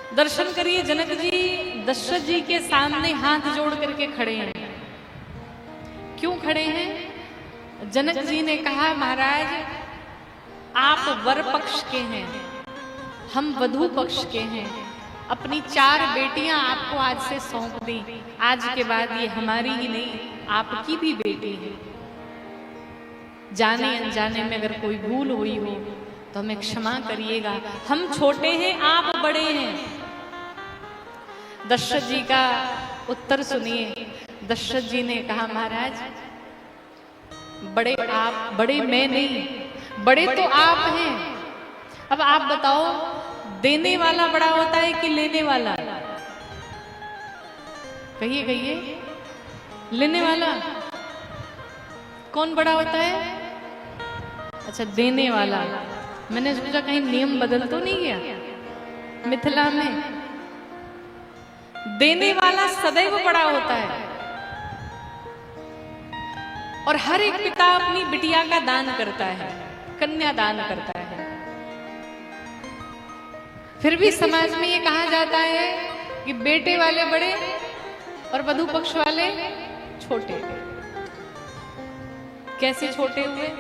दर्शन करिए, जनक जी दशरथ जी के सामने हाथ जोड़ करके खड़े हैं। क्यों खड़े हैं? जनक जी ने कहा, महाराज आप वर पक्ष के हैं, हम वधू पक्ष के हैं। अपनी 4 बेटियां आपको आज से सौंप दी। आज के बाद ये हमारी ही नहीं, आपकी भी बेटी है। जाने अनजाने में अगर कोई भूल हुई हो तो हमें क्षमा करिएगा। हम छोटे हैं, आप बड़े हैं। दशरथ जी का उत्तर सुनिए। दशरथ जी ने कहा, महाराज बड़े आप, बड़े मैं नहीं, बड़े तो आप हैं। अब आप बताओ, देने वाला बड़ा होता है कि लेने वाला? कहिए कहिए, लेने वाला कौन बड़ा होता है? अच्छा, देने वाला। मैंने सोचा कहीं नियम बदल तो नहीं गया मिथिला में। देने वाला सदैव बड़ा होता है। और हर एक पिता अपनी बिटिया का दान करता है, कन्या दान करता है। फिर भी समाज में ये कहा जाता है कि बेटे वाले बड़े और वधू पक्ष वाले छोटे। कैसे छोटे हुए?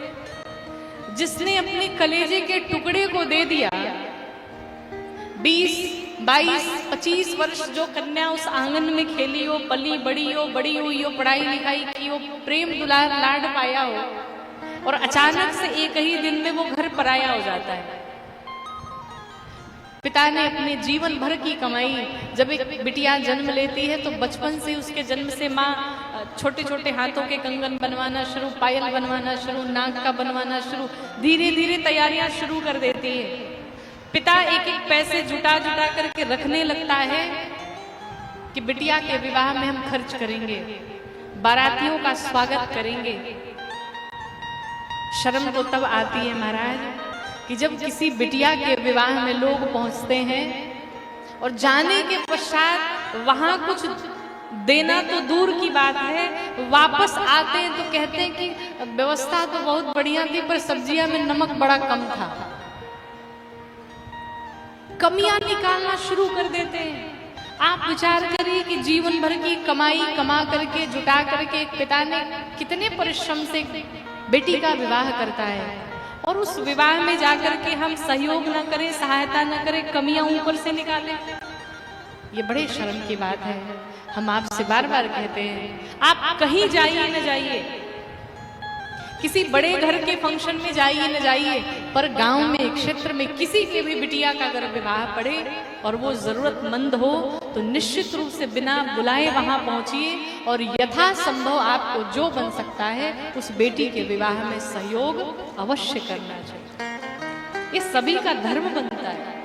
जिसने अपने कलेजे के टुकड़े को दे दिया, 20, 22, 25 वर्ष जो कन्या उस आंगन में खेली हो, पली बड़ी हो, बड़ी हुई हो, पढ़ाई लिखाई की हो, प्रेम दुलार लाड पाया हो, और अचानक से एक ही दिन में वो घर पराया हो जाता है। पिता ने अपने जीवन भर की कमाई, जब एक बिटिया जन्म लेती है तो बचपन से उसके जन्म से माँ छोटे छोटे हाथों के कंगन बनवाना शुरू, पायल बनवाना शुरू, नाक का बनवाना शुरू, धीरे धीरे तैयारियां शुरू कर देती है। पिता एक एक पैसे जुटा जुटा करके रखने लगता है कि बिटिया के विवाह में हम खर्च करेंगे, बारातियों का स्वागत करेंगे। शर्म तो तब आती है महाराज कि जब किसी बिटिया के विवाह में लोग पहुंचते हैं और जाने के पश्चात वहां कुछ देना तो दूर की बात है, वापस आते हैं तो कहते हैं कि व्यवस्था तो बहुत बढ़िया थी पर सब्जियां में नमक बड़ा कम था। कमियां निकालना शुरू कर देते हैं। आप विचार करिए कि जीवन भर की कमाई कमा करके, जुटा करके एक पिता ने कितने परिश्रम से बेटी का विवाह करता है, और उस विवाह में जाकर के हम सहयोग न करें, सहायता न करें, कमियां ऊपर से निकालें। ये बड़े शर्म की बात है। हम आपसे बार बार कहते हैं, आप कहीं जाइए न जाइए, किसी बड़े घर के फंक्शन में जाइए न जाइए, पर गांव में, क्षेत्र में किसी के भी बिटिया का अगर विवाह पड़े और वो जरूरतमंद हो तो निश्चित रूप से बिना बुलाए वहां पहुंचिए और यथा संभव आपको जो बन सकता है उस बेटी के विवाह में सहयोग अवश्य करना चाहिए। ये सभी का धर्म बनता है।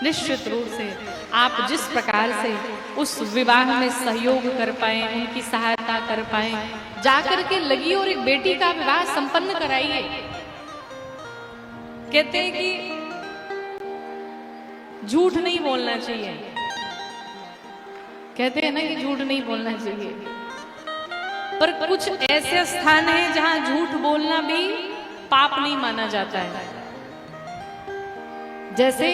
निश्चित रूप से आप जिस प्रकार से उस विवाह में सहयोग कर पाए, उनकी सहायता कर पाए, जाकर के लगी और एक बेटी का विवाह संपन्न कराइए। कहते हैं कि झूठ नहीं बोलना चाहिए, कहते हैं ना कि झूठ नहीं बोलना चाहिए, पर कुछ ऐसे स्थान हैं जहां झूठ बोलना भी पाप नहीं माना जाता है। जैसे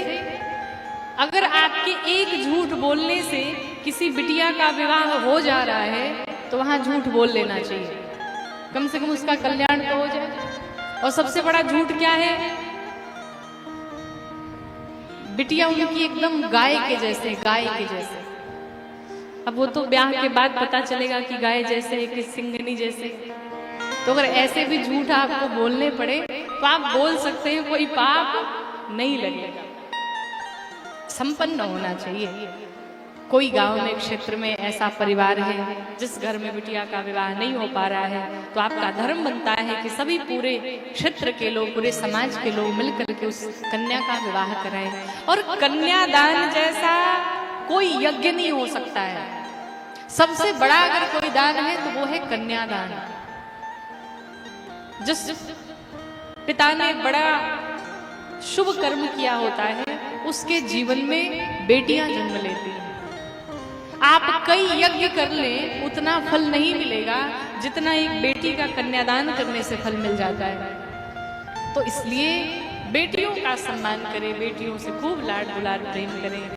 अगर आपके एक झूठ बोलने से किसी बिटिया का विवाह हो जा रहा है तो वहां झूठ बोल लेना चाहिए, कम से कम उसका कल्याण तो हो जाए। और सबसे बड़ा झूठ क्या है? बिटिया उनकी एकदम गाय के जैसे, गाय के जैसे। अब वो तो ब्याह के बाद पता चलेगा कि गाय जैसे है कि सिंगनी जैसे। तो अगर ऐसे भी झूठ आपको बोलने पड़े तो आप बोल सकते हैं, कोई पाप नहीं लगेगा। संपन्न होना चाहिए। कोई गांव में, क्षेत्र में ऐसा परिवार है जिस घर में बिटिया का विवाह नहीं हो पा रहा है, तो आपका धर्म बनता है कि सभी पूरे क्षेत्र के लोग, पूरे समाज के लोग मिलकर के उस कन्या का विवाह कराएं। और कन्यादान जैसा कोई यज्ञ नहीं हो सकता है। सबसे बड़ा अगर कोई दान है तो वो है कन्यादान। जिस पिता ने बड़ा शुभ कर्म किया होता है उसके जीवन में बेटियां जन्म लेती हैं। आप कई यज्ञ कर लें उतना फल नहीं मिलेगा जितना एक बेटी का कन्यादान करने से फल मिल जाता है। तो इसलिए बेटियों का सम्मान करें, बेटियों से खूब लाड दुलार प्रेम करें।